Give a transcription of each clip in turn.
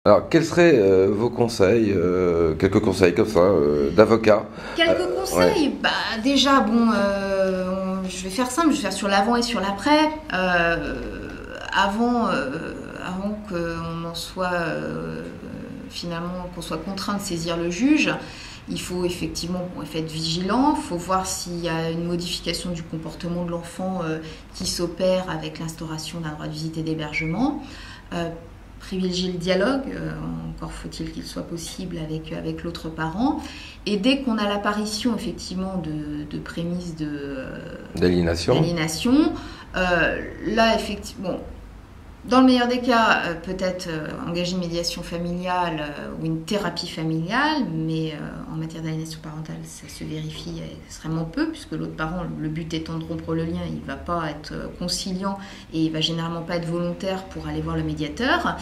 Alors, quels seraient vos conseils, quelques conseils comme ça, d'avocat? Quelques conseils, Ouais. déjà, bon, je vais faire simple, je vais faire sur l'avant et sur l'après. Avant qu'on en soit finalement, qu'on soit contraint de saisir le juge, il faut effectivement être vigilant, il faut voir s'il y a une modification du comportement de l'enfant qui s'opère avec l'instauration d'un droit de visite et d'hébergement. Privilégier le dialogue, encore faut-il qu'il soit possible avec l'autre parent. Et dès qu'on a l'apparition effectivement de prémices D'aliénation. Là effectivement, dans le meilleur des cas, peut-être engager une médiation familiale ou une thérapie familiale, mais en matière d'aliénation parentale, ça se vérifie extrêmement peu, puisque l'autre parent, le but étant de rompre le lien, il ne va pas être conciliant et il ne va généralement pas être volontaire pour aller voir le médiateur.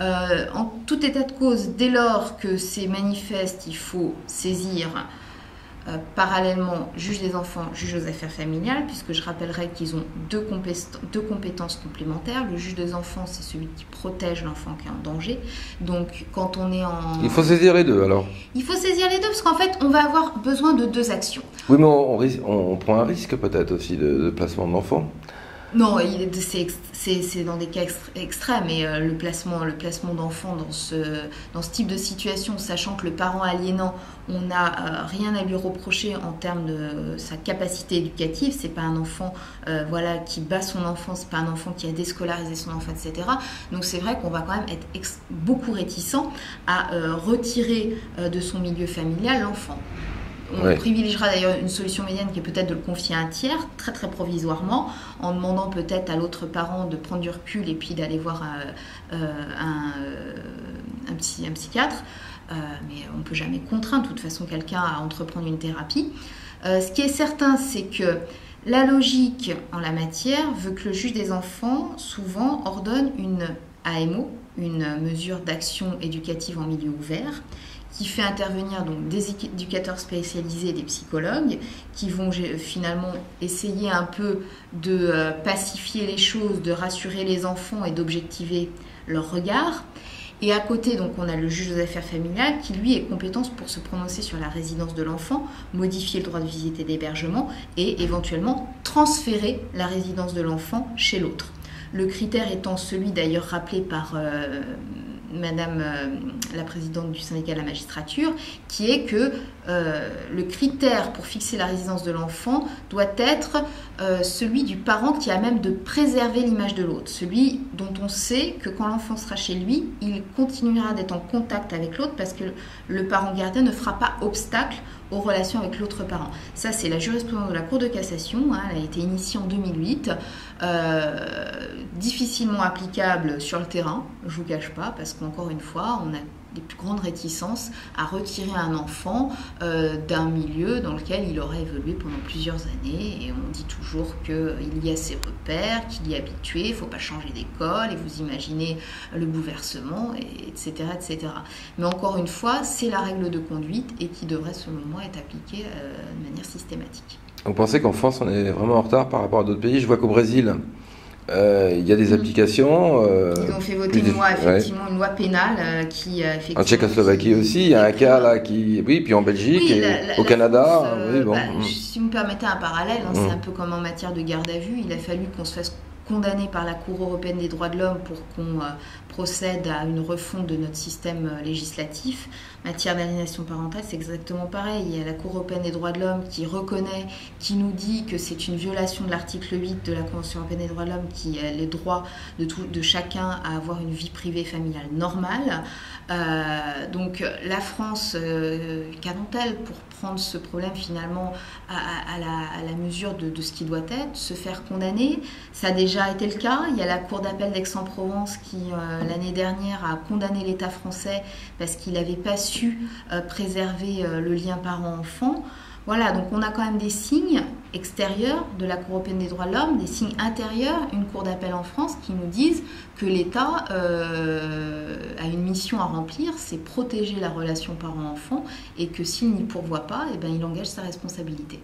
En tout état de cause, dès lors que c'est manifeste, il faut saisir parallèlement juge des enfants, juge aux affaires familiales, puisque je rappellerai qu'ils ont deux compétences complémentaires. Le juge des enfants, c'est celui qui protège l'enfant qui est en danger. Donc, quand on est en... Il faut saisir les deux, alors? Il faut saisir les deux, parce qu'en fait, on va avoir besoin de deux actions. Oui, mais on prend un risque peut-être aussi de placement de l'enfant. Non, c'est dans des cas extrêmes, et le placement d'enfants dans ce type de situation, sachant que le parent aliénant, on n'a rien à lui reprocher en termes de sa capacité éducative. C'est pas un enfant qui bat son enfant, c'est pas un enfant qui a déscolarisé son enfant, etc. Donc c'est vrai qu'on va quand même être beaucoup réticent à retirer de son milieu familial l'enfant. On privilégiera d'ailleurs une solution médiane qui est peut-être de le confier à un tiers, très très provisoirement, en demandant peut-être à l'autre parent de prendre du recul et puis d'aller voir un psychiatre. Mais on ne peut jamais contraindre de toute façon quelqu'un à entreprendre une thérapie. Ce qui est certain, c'est que la logique en la matière veut que le juge des enfants, souvent, ordonne une AMO, une mesure d'action éducative en milieu ouvert, qui fait intervenir donc des éducateurs spécialisés et des psychologues qui vont finalement essayer un peu de pacifier les choses, de rassurer les enfants et d'objectiver leur regard. Et à côté, donc, on a le juge aux affaires familiales qui, lui, est compétent pour se prononcer sur la résidence de l'enfant, modifier le droit de visite et d'hébergement et éventuellement transférer la résidence de l'enfant chez l'autre. Le critère étant celui d'ailleurs rappelé par Madame la présidente du syndicat de la magistrature, qui est que le critère pour fixer la résidence de l'enfant doit être celui du parent qui a même de préserver l'image de l'autre, celui dont on sait que quand l'enfant sera chez lui, il continuera d'être en contact avec l'autre parce que le parent gardien ne fera pas obstacle aux relations avec l'autre parent. Ça, c'est la jurisprudence de la Cour de cassation, elle a été initiée en 2008, difficilement applicable sur le terrain, je ne vous cache pas, parce qu'encore une fois, on a des plus grandes réticences à retirer un enfant d'un milieu dans lequel il aurait évolué pendant plusieurs années, et on dit toujours qu'il y a ses repères, qu'il y est habitué, il ne faut pas changer d'école, et vous imaginez le bouleversement, etc., etc. Mais encore une fois, c'est la règle de conduite et qui devrait, selon moi, être appliquée de manière systématique. Vous pensez qu'en France, on est vraiment en retard par rapport à d'autres pays? Je vois qu'au Brésil, il y a des applications. Ils ont fait voter une loi, effectivement, une loi pénale qui effectivement. En Tchécoslovaquie aussi, il y a un cas là qui. Oui, puis en Belgique, oui, au Canada. Oui, bon. Si vous me permettez un parallèle, c'est un peu comme en matière de garde à vue. Il a fallu qu'on se fasse condamner par la Cour européenne des droits de l'homme pour qu'on procède à une refonte de notre système législatif. En matière d'aliénation parentale, c'est exactement pareil. Il y a la Cour européenne des droits de l'homme qui reconnaît, qui nous dit que c'est une violation de l'article 8 de la Convention européenne des droits de l'homme, qui est les droits de chacun à avoir une vie privée familiale normale. Donc la France, qu'attend-elle pour prendre ce problème finalement à la mesure de ce qui doit être, se faire condamner? Ça a déjà été le cas. Il y a la Cour d'appel d'Aix-en-Provence qui, l'année dernière, a condamné l'État français parce qu'il n'avait pas su préserver le lien parent-enfant. Voilà, donc on a quand même des signes extérieurs de la Cour européenne des droits de l'homme, des signes intérieurs, une cour d'appel en France qui nous disent que l'État a une mission à remplir, c'est protéger la relation parent-enfant et que s'il n'y pourvoit pas, il engage sa responsabilité.